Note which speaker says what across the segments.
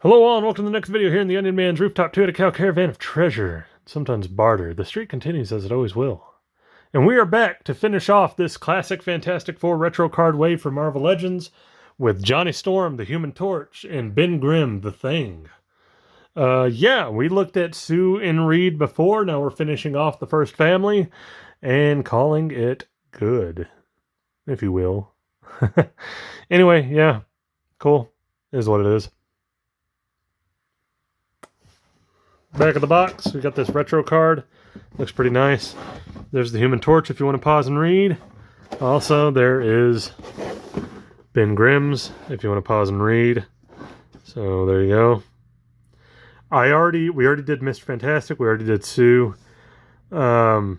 Speaker 1: Hello all and welcome to the next video here in the Onion Man's Rooftop 2 at a cow caravan of treasure, sometimes barter. The streak continues as it always will. And we are back to finish off this classic Fantastic Four retro card wave for Marvel Legends with Johnny Storm, the Human Torch, and Ben Grimm, the Thing. Yeah, we looked at Sue and Reed before. Now we're finishing off the first family and calling it good, if you will. Anyway, yeah, cool. Is what it is. Back of the box, we got this retro card. Looks pretty nice. There's the Human Torch if you want to pause and read. Also, there is Ben Grimm's if you want to pause and read. So there you go. We already did Mr. Fantastic. We already did Sue. I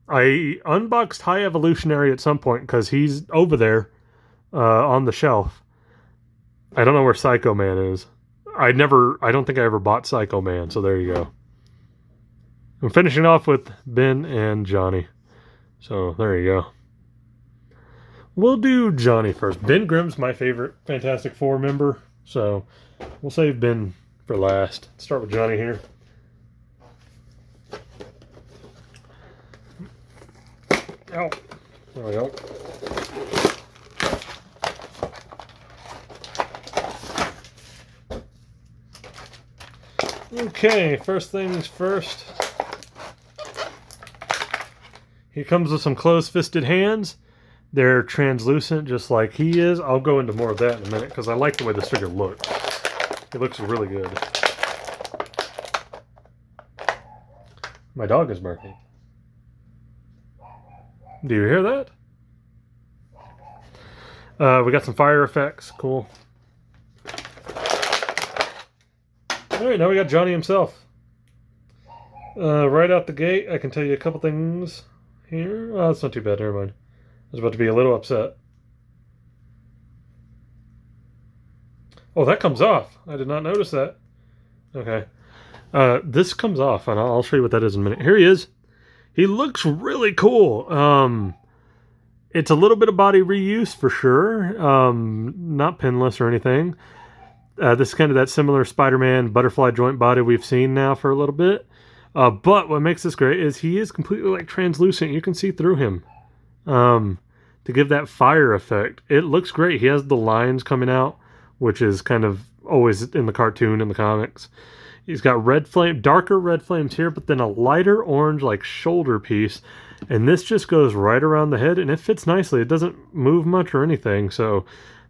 Speaker 1: unboxed High Evolutionary at some point because he's over there on the shelf. I don't know where Psycho Man is. I don't think I ever bought Psycho Man, so there you go. I'm finishing off with Ben and Johnny. So there you go. We'll do Johnny first. Ben Grimm's my favorite Fantastic Four member, so we'll save Ben for last. Start with Johnny here. Ow. There we go. Okay, first things first. He comes with some closed-fisted hands. They're translucent just like he is. I'll go into more of that in a minute because I like the way this figure looks. It looks really good. My dog is barking. Do you hear that? We got some fire effects. Cool. Alright, now we got Johnny himself. Right out the gate, I can tell you a couple things here. Oh, that's not too bad, never mind. I was about to be a little upset. Oh, that comes off. I did not notice that. Okay. This comes off, and I'll show you what that is in a minute. Here he is. He looks really cool. It's a little bit of body reuse for sure. Not pinless or anything. This is kind of that similar Spider-Man butterfly joint body we've seen now for a little bit. But what makes this great is he is completely like translucent. You can see through him to give that fire effect. It looks great. He has the lines coming out, which is kind of always in the cartoon and the comics. He's got darker red flames here, but then a lighter orange like shoulder piece. And this just goes right around the head and it fits nicely. It doesn't move much or anything. So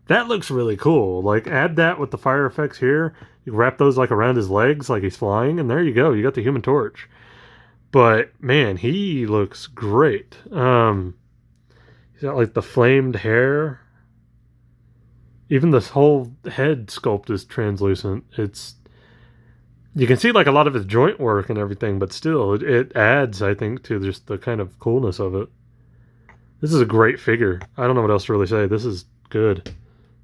Speaker 1: that looks really cool. Like, add that with the fire effects here. You wrap those like around his legs like he's flying, and there you go. You got the Human Torch. But man, he looks great. He's got like the flamed hair. Even this whole head sculpt is translucent. You can see like a lot of his joint work and everything, but still it adds, I think, to just the kind of coolness of it. This is a great figure. I don't know what else to really say. This is good.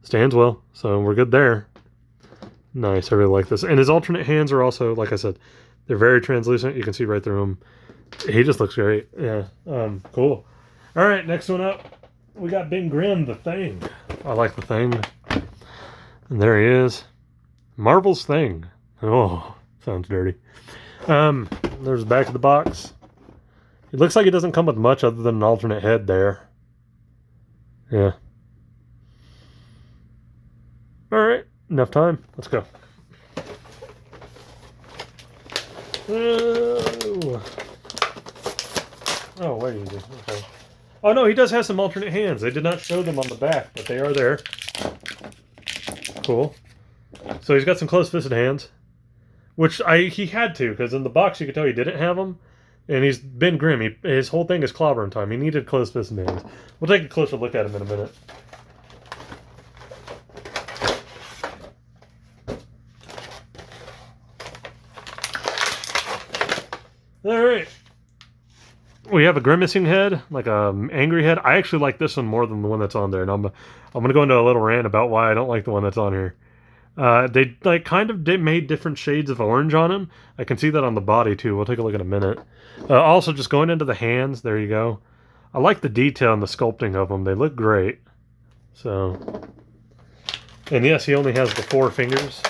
Speaker 1: Stands well, so we're good there. Nice, I really like this. And his alternate hands are also, like I said, they're very translucent. You can see right through them. He just looks great. Yeah, cool. All right, next one up. We got Ben Grimm, the Thing. I like the Thing. And there he is. Marvel's Thing. Oh, sounds dirty. There's the back of the box. It looks like it doesn't come with much other than an alternate head there. Yeah. Alright, enough time. Let's go. Oh, wait. Okay. Oh, no, he does have some alternate hands. They did not show them on the back, but they are there. Cool. So he's got some close-fisted hands, which he had to, because in the box you could tell he didn't have them. And he's Ben Grimm. His whole thing is clobbering time. He needed close-fisted hands. We'll take a closer look at him in a minute. Alright. We have a grimacing head, like an angry head. I actually like this one more than the one that's on there. And I'm going to go into a little rant about why I don't like the one that's on here. They made different shades of orange on him. I can see that on the body too. We'll take a look in a minute. Also, just going into the hands, there you go. I like the detail and the sculpting of them. They look great. So, and yes, he only has the 4 fingers.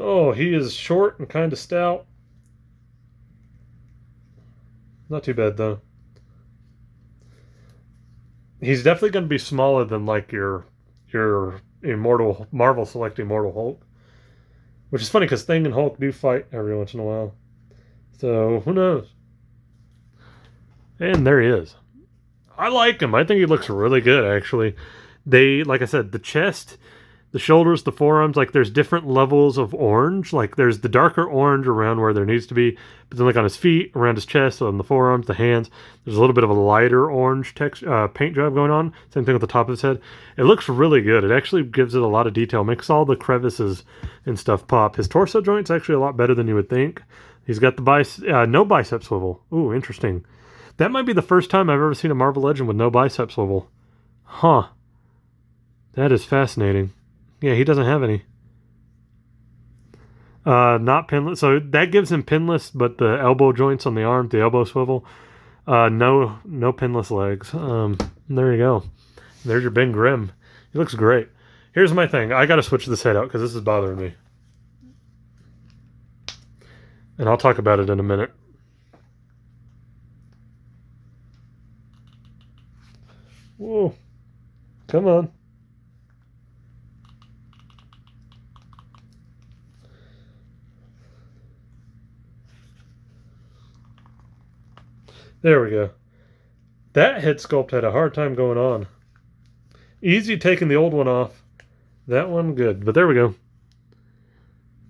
Speaker 1: Oh, he is short and kind of stout. Not too bad though. He's definitely going to be smaller than like your Immortal Marvel Select Immortal Hulk, which is funny because Thing and Hulk do fight every once in a while. So who knows? And there he is. I like him. I think he looks really good actually. Like I said, the chest, the shoulders, the forearms, like there's different levels of orange. Like there's the darker orange around where there needs to be, but then like on his feet, around his chest, on the forearms, the hands, there's a little bit of a lighter orange paint job going on. Same thing with the top of his head. It looks really good. It actually gives it a lot of detail, makes all the crevices and stuff pop. His torso joint's actually a lot better than you would think. He's got the no bicep swivel. Ooh, interesting. That might be the first time I've ever seen a Marvel Legend with no bicep swivel. Huh. That is fascinating. Yeah, he doesn't have any. Not pinless. So that gives him pinless, but the elbow joints on the arm, the elbow swivel, no pinless legs. There you go. There's your Ben Grimm. He looks great. Here's my thing. I got to switch this head out because this is bothering me. And I'll talk about it in a minute. Whoa. Come on. There we go. That head sculpt had a hard time going on. Easy taking the old one off. That one good. But there we go.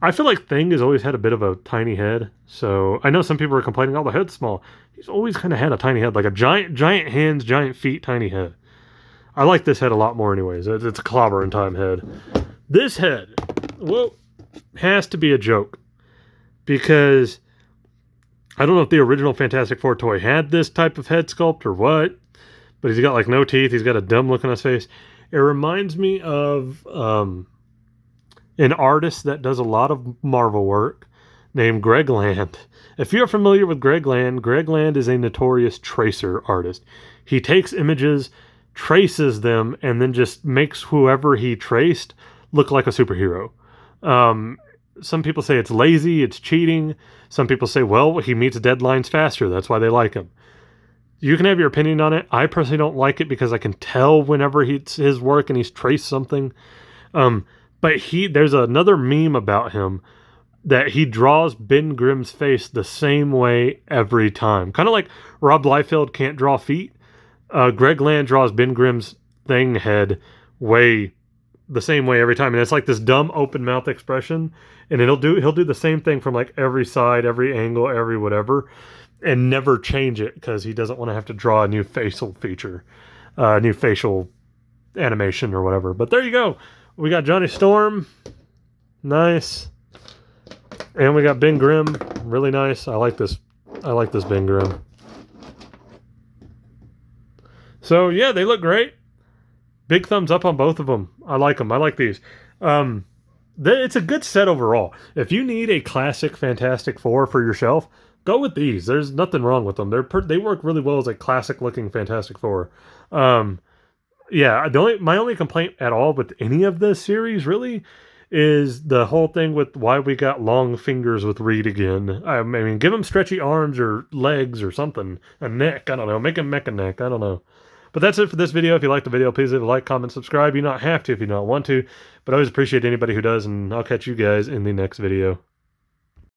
Speaker 1: I feel like Thing has always had a bit of a tiny head. So I know some people are complaining, oh, the head's small. He's always kind of had a tiny head. Like a giant hands, giant feet, tiny head. I like this head a lot more anyways. It's a clobbering time head. This head, well, has to be a joke. Because I don't know if the original Fantastic Four toy had this type of head sculpt or what, but he's got like no teeth. He's got a dumb look on his face. It reminds me of an artist that does a lot of Marvel work named Greg Land. If you're familiar with Greg Land is a notorious tracer artist. He takes images, traces them, and then just makes whoever he traced look like a superhero. Some people say it's lazy, it's cheating. Some people say, well, he meets deadlines faster. That's why they like him. You can have your opinion on it. I personally don't like it because I can tell whenever it's his work and he's traced something. But there's another meme about him that he draws Ben Grimm's face the same way every time. Kind of like Rob Liefeld can't draw feet. Greg Land draws Ben Grimm's Thing head the same way every time, and it's like this dumb open mouth expression, and he'll do the same thing from like every side, every angle, every whatever, and never change it because he doesn't want to have to draw a new facial feature, new facial animation or whatever. But there you go. We got Johnny Storm, nice, and we got Ben Grimm, really nice. I like this Ben Grimm. So yeah, they look great. Big thumbs up on both of them. I like them. I like these. It's a good set overall. If you need a classic Fantastic Four for your shelf, go with these. There's nothing wrong with them. They work really well as a classic looking Fantastic Four. Yeah, my only complaint at all with any of this series really is the whole thing with why we got long fingers with Reed again. I mean, give him stretchy arms or legs or something. A neck. I don't know. Make him mecha neck. I don't know. But that's it for this video. If you liked the video, please leave a like, comment, subscribe. You don't have to if you don't want to. But I always appreciate anybody who does, and I'll catch you guys in the next video.